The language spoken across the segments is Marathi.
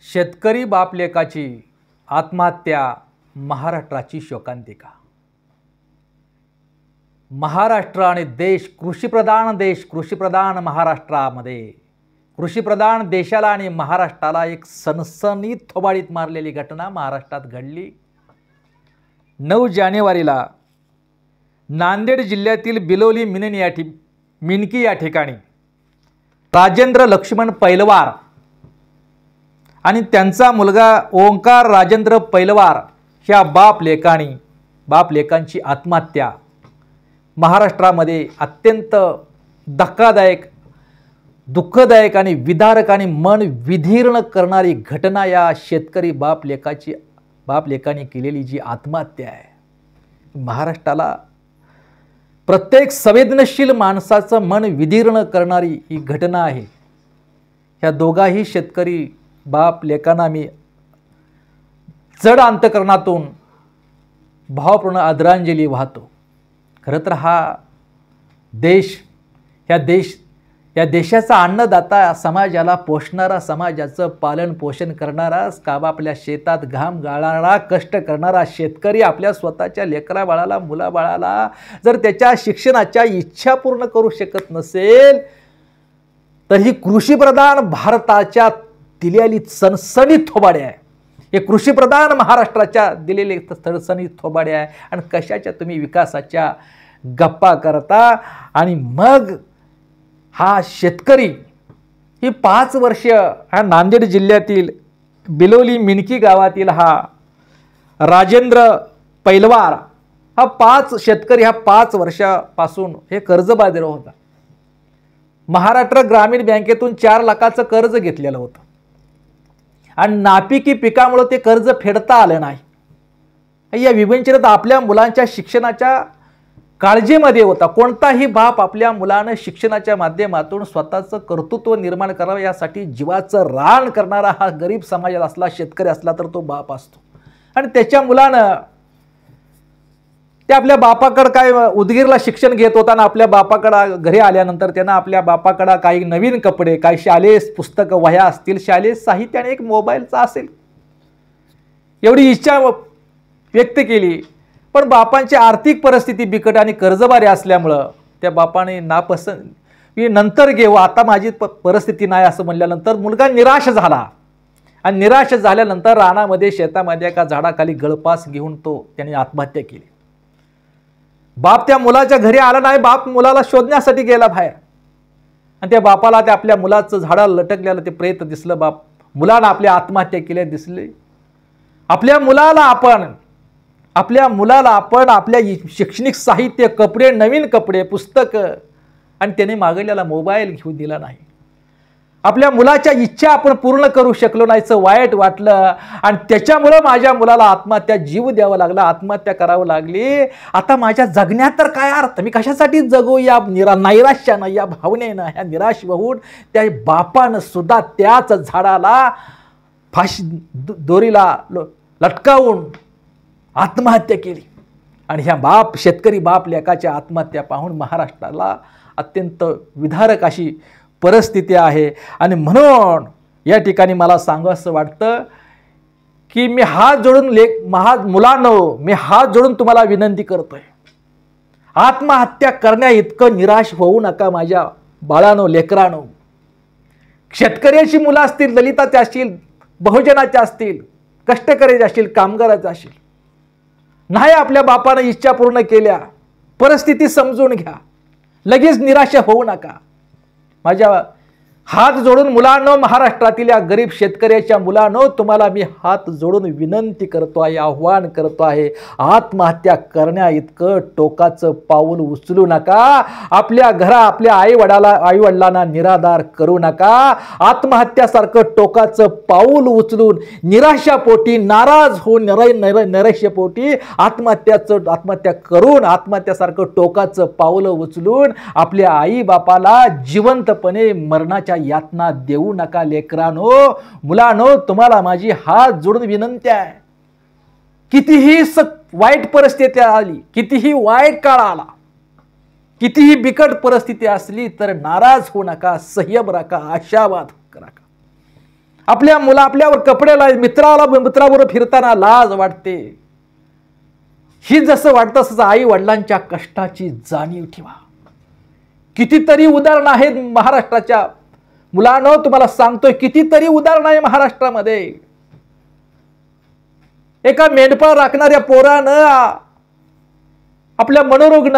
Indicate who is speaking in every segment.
Speaker 1: शेतकरी बापलेकाची आत्महत्या महाराष्ट्राची शोकांतिका। महाराष्ट्र आणि देश कृषीप्रधान महाराष्ट्रामध्ये कृषीप्रधान देशाला आणि महाराष्ट्राला एक सनसनीत थोबाडीत मारलेली घटना महाराष्ट्रात घडली। 9 जानेवारीला नांदेड जिल्ह्यातील बिलोली मिनकी या ठिकाणी राजेंद्र लक्ष्मण पैलवार आणि त्यांचा मुलगा ओंकार राजेंद्र पैलवार ह्या बाप-लेकांची आत्महत्या महाराष्ट्रामध्ये अत्यंत धक्कादायक, दुःखदायक आणि विदारक आणि मन विदीर्ण करणारी घटना या शेतकरी बाप-लेकांनी केलेली जी आत्महत्या आहे, महाराष्ट्राला प्रत्येक संवेदनशील माणसाचं मन विदीर्ण करणारी ही घटना आहे। ह्या दोघाही शेतकरी बाप-लेकांना मी जड अंतकरणातून भावपूर्ण आदरांजली वाहतो। खरं तर हा या देशाचा अन्नदाता, समाजाला पोषणारा, समाजाचं पालन पोषण करणारा, आपल्या शेतात घाम गाळणारा, कष्ट करणारा शेतकरी आपल्या स्वतःच्या लेकरा बाळाला, मुलाबाळाला जर त्याच्या शिक्षणाच्या इच्छा पूर्ण करू शकत नसेल तर ही कृषीप्रधान भारताच्या दिलेली सनसनीत थोबाडे आहे। हे कृषीप्रधान महाराष्ट्राच्या दिलेले सनसनीत थोबाडे आहे। आणि कशाच्या तुम्ही विकासाच्या गप्पा करता आणि मग हा शेतकरी ही 5 वर्ष हा नांदेड जिल्ह्यातील बिलोली मिनकी गावातील हा राजेंद्र पैलवार हा 5 वर्षापासून हे कर्जबाजारी होता। महाराष्ट्र ग्रामीण बँकेतून 4 लाखाचं कर्ज घेतलेलं होतं आणि नापिकी पिकामुळे ते कर्ज फेडता आलं नाही। या विवंचित आपल्या मुलांच्या शिक्षणाच्या काळजीमध्ये होता। कोणताही बाप आपल्या मुलानं शिक्षणाच्या माध्यमातून स्वतःचं कर्तृत्व निर्माण करावं यासाठी जीवाचं रान करणारा हा गरीब समाजात असला, शेतकरी असला तर तो बाप असतो। आणि त्याच्या मुलानं ते आपल्या बापाकडे काय उदगीरला शिक्षण घेत होता आणि आपल्या बापाकडे घरी आल्यानंतर त्यांना आपल्या बापाकडे काही नवीन कपडे, काही शालेय पुस्तकं, वह्या असतील, शालेय साहित्य आणि एक मोबाईलचा असेल एवढी इच्छा व्यक्त केली। पण बापांची आर्थिक परिस्थिती बिकट आणि कर्जबारी असल्यामुळं त्या बापाने मी नंतर घेऊ, आता माझी परिस्थिती नाही असं म्हणल्यानंतर मुलगा निराश झाला आणि निराश झाल्यानंतर रानामध्ये, शेतामध्ये एका झाडाखाली गळपास घेऊन त्याने आत्महत्या केली। बाप त्या मुलाच्या घरी आला नाही, बाप मुलाला शोधण्यासाठी गेला बाहेर आणि त्या बापाला त्या आपल्या मुलाचं झाडाला लटकलेलं ते प्रेत दिसलं। मुलानं आपल्या आत्महत्या केल्या दिसले। आपल्या मुलाला आपण आपल्या शैक्षणिक साहित्य, कपडे, नवीन कपडे, पुस्तकं आणि त्याने मागवलेला मोबाईल घेऊन दिला नाही। आपल्या मुलाच्या इच्छा आपण पूर्ण करू शकलो नाहीचं वाईट वाटलं आणि त्याच्यामुळे माझ्या मुलाला आत्महत्या जीव द्यावा लागला, आत्महत्या करावं लागली। आता माझ्या जगण्यात तर काय अर्थ, मी कशासाठी जगू या नैराश्यानं, या भावनेनं, ह्या निराश होऊन त्या बापानं सुद्धा त्याच झाडाला दोरीला लटकावून आत्महत्या केली। आणि ह्या शेतकरी बाप-लेकाच्या आत्महत्या पाहून महाराष्ट्राला अत्यंत विदारक अशी परिस्थिती आहे। आणि म्हणून या ठिकाणी मला सांगावंसं वाटतं की मी हात जोडून तुम्हाला विनंती करतोय, आत्महत्या करण्या इतकं निराश होऊ नका माझ्या बाळांनो, लेकरांनो। शेतकऱ्याची मुलं असतील, दलिताचे असतील, बहुजनाचे असतील, कष्टकऱ्याचे असतील, कामगाराचे असतील, नाही आपल्या बापानं इच्छा पूर्ण केल्या, परिस्थिती समजून घ्या, लगेच निराशा होऊ नका। माझ्या हात जोडून मुलांनो, महाराष्ट्रातील या गरीब शेतकऱ्याच्या मुलांनो, तुम्हाला मी हात जोडून विनंती करतो आहे, आव्हान करतो आहे, आत्महत्या करण्या इतकं टोकाचं पाऊल उचलू नका। आपल्या आईवडिलांना निराधार करू नका। आत्महत्यासारखं टोकाचं पाऊल उचलून निराशापोटी, नाराज होऊन नैराश्यपोटी आत्महत्या करून आत्महत्यासारखं टोकाचं पाऊल उचलून आपल्या आई बापाला जिवंतपणे मरणाच्या यातना देऊ नका। लेकरांनो, मुलांनो, तुम्हाला माझी हात जोडून विनंती आहे। कितीही वाईट परिस्थिती आली, कितीही वाईट काळ आला, कितीही बिकट परिस्थिती असली तर नाराज होऊ नका, संयम राखा, आशावाद राखा। आपल्या मुला आपल्यावर कपडे मित्राबरोबर फिरताना लाज वाटते. ही जसं वाटतं तसं आई वडिलांच्या कष्टाची जाणीव ठेवा. कितीतरी उदाहरणं आहेत महाराष्ट्राच्या मुलांनो, तुम्हाला सांगतोय कितीतरी उदाहरणं आहे महाराष्ट्रामध्ये. एका मेंढपाळ राखणाऱ्या पोरानं आपल्या मनोरुग्ण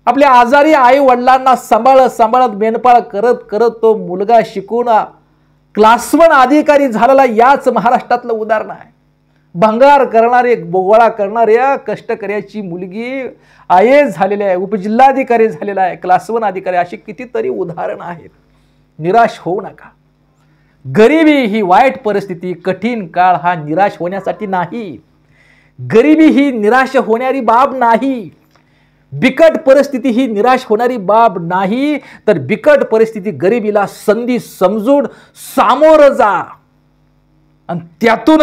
Speaker 1: आपल्या आजारी आई वडिलांना सांभाळत मेंढपाळ करत करत तो मुलगा शिकून क्लास 1 अधिकारी झालेला याच महाराष्ट्रातलं उदाहरण आहे. भंगार करणारे गोळा करणाऱ्या कष्टकऱ्याची मुलगी IAS झालेली आहे, उपजिल्हाधिकारी झालेला आहे, क्लास 1 अधिकारी. अशी कितीतरी उदाहरणं आहेत. निराश होऊ नका. गरिबी ही वाईट परिस्थिती, कठीण काळ हा निराश होण्यासाठी नाही. गरिबी ही निराश होणारी बाब नाही. बिकट परिस्थिती ही निराश होणारी बाब नाही, तर बिकट परिस्थिती गरिबीला संधी समजून सामोरं जा आणि त्यातून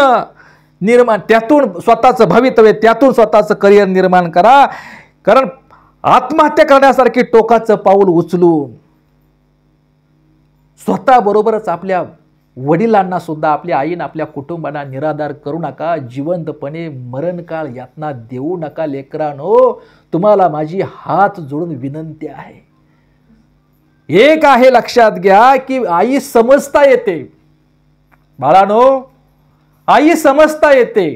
Speaker 1: स्वतःचं भवितव्य, त्यातून स्वतःचं करिअर निर्माण करा. कारण आत्महत्या करण्यासारखी टोकाचं पाऊल उचलून स्वतःबरोबरच आपल्या वडिलांना सुद्धा, आपल्या आईनं, आपल्या कुटुंबांना निराधार करू नका. जिवंतपणे मरणकाळ यातना देऊ नका. लेकरांनो, तुम्हाला माझी हात जोडून विनंती आहे. एक आहे लक्षात घ्या की आई समजता येते. बाळांनो, आई समजता येते.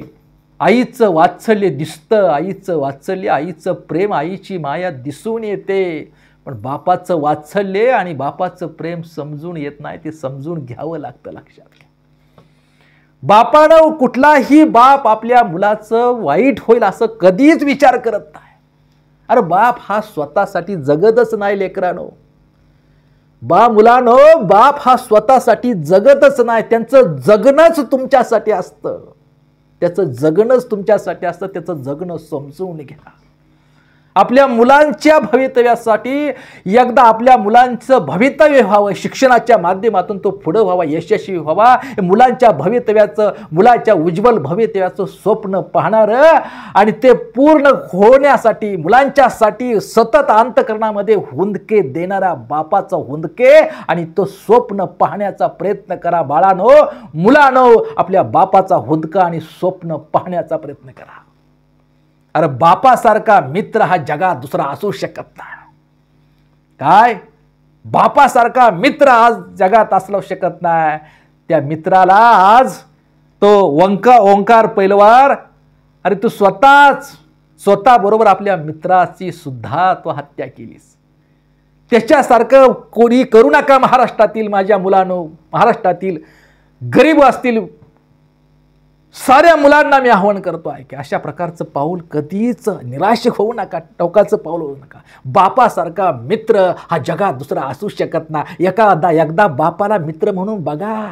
Speaker 1: आईचं वात्सल्य दिसतं, आईचं वात्सल्य, आईचं प्रेम, आईची माया दिसून येते. पण बापाचं वात्सल्य आणि बापाचं प्रेम समजून येत नाही. ते समजून घ्यावं लागतं. लक्षात घ्या. बापानं, कुठलाही बाप आपल्या मुलाचं वाईट होईल असं कधीच विचार करत नाही. अरे बाप हा स्वतःसाठी जगतच नाही लेकरानो. मुलानो, बाप हा स्वतःसाठी जगतच नाही. त्यांचं जगणंच तुमच्यासाठी असतं. त्याचं जगणंच तुमच्यासाठी असतं. त्याचं जगणं समजून घ्या. आपल्या मुलांच्या भवितव्यासाठी एकदा आपल्या मुलांचं भवितव्य व्हावं, शिक्षणाच्या माध्यमातून तो पुढे व्हावा, यशस्वी व्हावा. मुलांच्या भवितव्याचं, मुलाच्या उज्ज्वल भवितव्याचं स्वप्न पाहणारं आणि ते पूर्ण होण्यासाठी मुलांच्यासाठी सतत अंतःकरणामध्ये हुंदके देणारा बापाचा हुंदके आणि तो स्वप्न पाहण्याचा प्रयत्न करा. बाळांनो, मुलांनो, आपल्या बापाचा हुंदका आणि स्वप्न पाहण्याचा प्रयत्न करा. अरे बापासारखा मित्र हा जगात दुसरा असू शकत नाही. काय? बापासारखा मित्र आज जगात असू शकत नाही. त्या मित्राला आज तो ओंकार पैलवार, अरे तू स्वतः बरोबर आपल्या मित्राची सुद्धा तो हत्या केलीस. त्याच्यासारखं कोणी करू नका महाराष्ट्रातील माझ्या मुलांनो. महाराष्ट्रातील गरीब असतील साऱ्या मुलांना मी आवाहन करतो आहे की अशा प्रकारचं पाऊल कधीच निराश होऊ नका. टोकाचं पाऊल होऊ नका. बापासारखा मित्र हा जगात दुसरा असू शकत नाही. एकदा बापाला मित्र म्हणून बघा.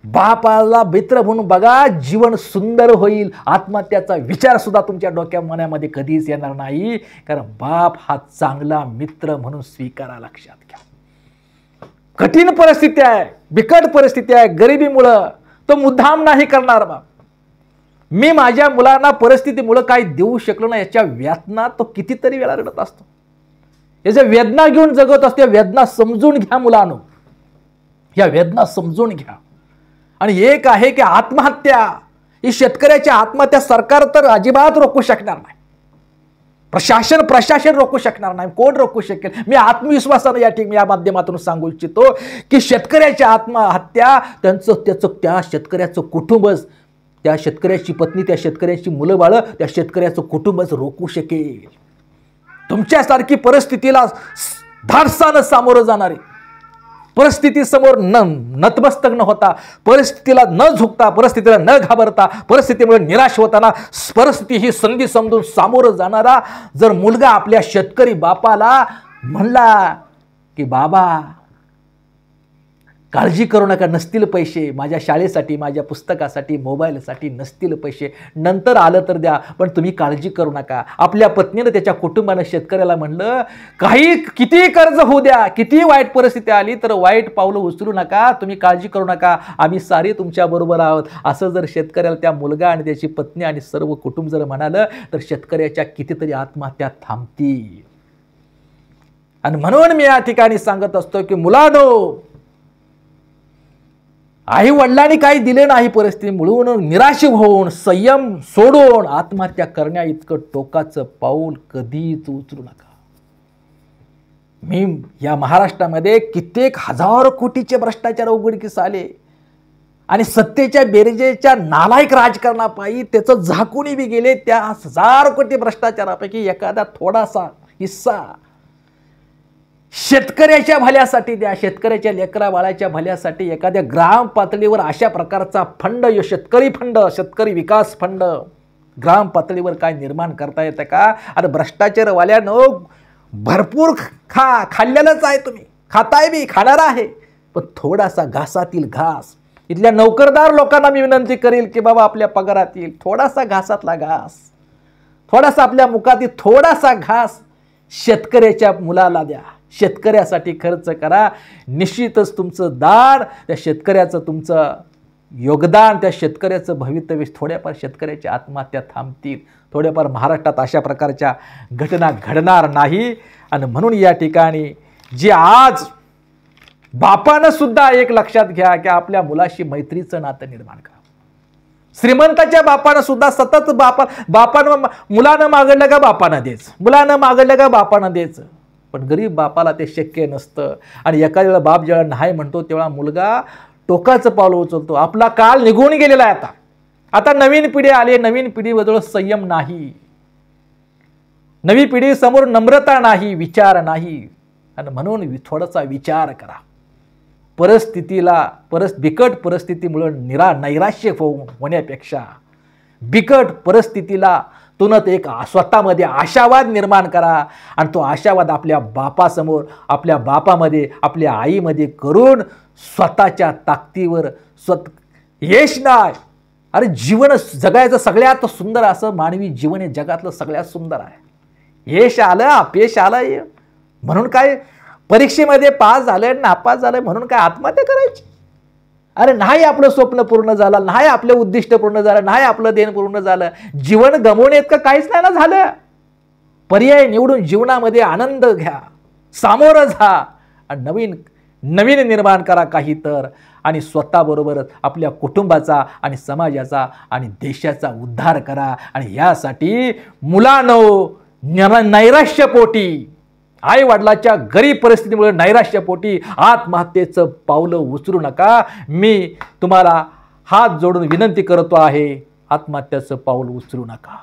Speaker 1: बापाला मित्र म्हणून बघा. जीवन सुंदर होईल. आत्महत्याचा विचार सुद्धा तुमच्या मनामध्ये कधीच येणार नाही. कारण बाप हा चांगला मित्र म्हणून स्वीकारा. लक्षात घ्या. कठीण परिस्थिती आहे, बिकट परिस्थिती आहे, गरिबीमुळं तो मुद्दाम नाही करणार. बाप, मी माझ्या मुलांना परिस्थितीमुळे काही देऊ शकलो नाही याच्या वेदना तो कितीतरी वेळा रडत असतो. याच्या वेदना घेऊन जगत असतो. या वेदना समजून घ्या मुलांनो. या वेदना समजून घ्या. आणि एक आहे की आत्महत्या ही शेतकऱ्याची आत्महत्या सरकार तर अजिबात रोखू शकणार नाही. प्रशासन रोखू शकणार नाही. कोण रोखू शकेल? मी आत्मविश्वासाने या माध्यमातून सांगू इच्छितो की शेतकऱ्याची आत्महत्या त्या शेतकऱ्याचं कुटुंबच, त्या शेतकऱ्याची पत्नी, त्या शेतकऱ्याची मुलं बाळ, त्या शेतकऱ्याचं कुटुंबच रोखू शकेल. तुमच्यासारखी परिस्थितीला धाडसानं सामोरं जाणारे, परिस्थितीसमोर नतमस्तक न होता, परिस्थितीला न झुकता, परिस्थितीला न घाबरता, परिस्थितीमुळे निराश होताना परिस्थिती ही संधी समजून सामोरं जाणारा जर मुलगा आपल्या शेतकरी बापाला म्हणला की बाबा काळजी करू नका, नसतील पैसे माझ्या शाळेसाठी, माझ्या पुस्तकासाठी, मोबाईलसाठी नसतील पैसे, नंतर आलं तर द्या, पण तुम्ही काळजी करू नका. आपल्या पत्नीनं त्याच्या कुटुंबानं शेतकऱ्याला म्हणलं किती कर्ज होऊ द्या, किती वाईट परिस्थिती आली तर वाईट पावलं उचलू नका, तुम्ही काळजी करू नका, आम्ही सारे तुमच्या बरोबर आहोत. असं जर शेतकऱ्याला त्या मुलगा आणि त्याची पत्नी आणि सर्व कुटुंब जर म्हणालं तर शेतकऱ्याच्या कितीतरी आत्महत्या थांबतील. आणि म्हणून मी या ठिकाणी सांगत असतो की मुलांनो, आई वडिलांनी काही दिले नाही परिस्थिती मिळून निराश होऊन संयम सोडून आत्महत्या करण्या इतकं टोकाचं पाऊल कधीच उचलू नका. मी या महाराष्ट्रामध्ये कित्येक हजार कोटीचे भ्रष्टाचार उघडकीस आले आणि सत्तेच्या बेरजेच्या नालायक राजकारणापायी त्याचं झाकूनही बी गेले. त्या 1000 कोटी भ्रष्टाचारापैकी एखादा थोडासा हिस्सा शेतकऱ्याच्या भल्यासाठी द्या, शेतकऱ्याच्या लेकरा बाळाच्या भल्यासाठी एखाद्या ग्राम पातळीवर अशा प्रकारचा फंड, शेतकरी फंड, शेतकरी विकास फंड ग्राम पातळीवर काय निर्माण करता येतं का? अरे भ्रष्टाचारवाल्यानं भरपूर खाल्लेलंच आहे, तुम्ही खाताय बी, खाणार आहे, पण थोडासा घासातील घास. इथल्या नोकरदार लोकांना मी विनंती करेल की बाबा आपल्या पगारातील थोडासा घासातला घास, थोडासा आपल्या मुखातील थोडासा घास शेतकऱ्याच्या मुलाला द्या, शेतकऱ्यासाठी खर्च करा. निश्चितच तुमचं दान, त्या शेतकऱ्याचं तुमचं योगदान, त्या शेतकऱ्याचं भवितव्य, थोड्याफार शेतकऱ्याच्या आत्महत्या थांबतील, थोड्याफार महाराष्ट्रात अशा प्रकारच्या घटना घडणार नाही. आणि म्हणून या ठिकाणी जे आज बापानं सुद्धा एक लक्षात घ्या की आपल्या मुलाशी मैत्रीचं नातं निर्माण करा. श्रीमंताच्या बापानं सुद्धा सतत बापानं मुलानं मागडलं का बापानं द्यायचं, मुलानं मागडलं का बापानं द्यायचं, पण गरीब बापाला ते शक्य नसतं. आणि एका वेळेला बाप जेव्हा नाही म्हणतो तेव्हा मुलगा टोकाचं पाऊल उचलतो. आपला काळ निघून गेलेला आहे. आता नवीन पिढी आली, नवीन पिढीबद्दल संयम नाही, नवी पिढी समोर नम्रता नाही, विचार नाही. आणि म्हणून थोडासा विचार करा. बिकट परिस्थितीमुळे नैराश्य होण्यापेक्षा बिकट परिस्थितीला तुनत एक स्वतःमध्ये आशावाद निर्माण करा. आणि तो आशावाद आपल्या बापासमोर, आपल्या बापामध्ये, आपल्या आईमध्ये करून स्वतःच्या ताकदीवर यश नाही. अरे जीवन जगायचं सगळ्यात सुंदर असं मानवी जीवन हे जगातलं सगळ्यात सुंदर आहे. यश आलं, अपयश आलं म्हणून काय परीक्षेमध्ये पास झालं, नापास झालं म्हणून काय आत्महत्या करायची? अरे नाही आपलं स्वप्न पूर्ण झालं, नाही आपलं उद्दिष्ट पूर्ण झालं, नाही आपलं ध्येय पूर्ण झालं, जीवन गमवणे इतकं काहीच नाही ना झालं. पर्याय निवडून जीवनामध्ये आनंद घ्या, सामोरं जा आणि नवीन निर्माण करा काही तर. आणि स्वतःबरोबरच आपल्या कुटुंबाचा आणि समाजाचा आणि देशाचा उद्धार करा. आणि यासाठी मुलांनो नैराश्यपोटी, आई वडिलाच्या गरीब परिस्थितीमुळे नैराश्यपोटी आत्महत्येचं पावलं उचलू नका. मी तुम्हाला हात जोडून विनंती करतो आहे, आत्महत्येचं पाऊल उचलू नका.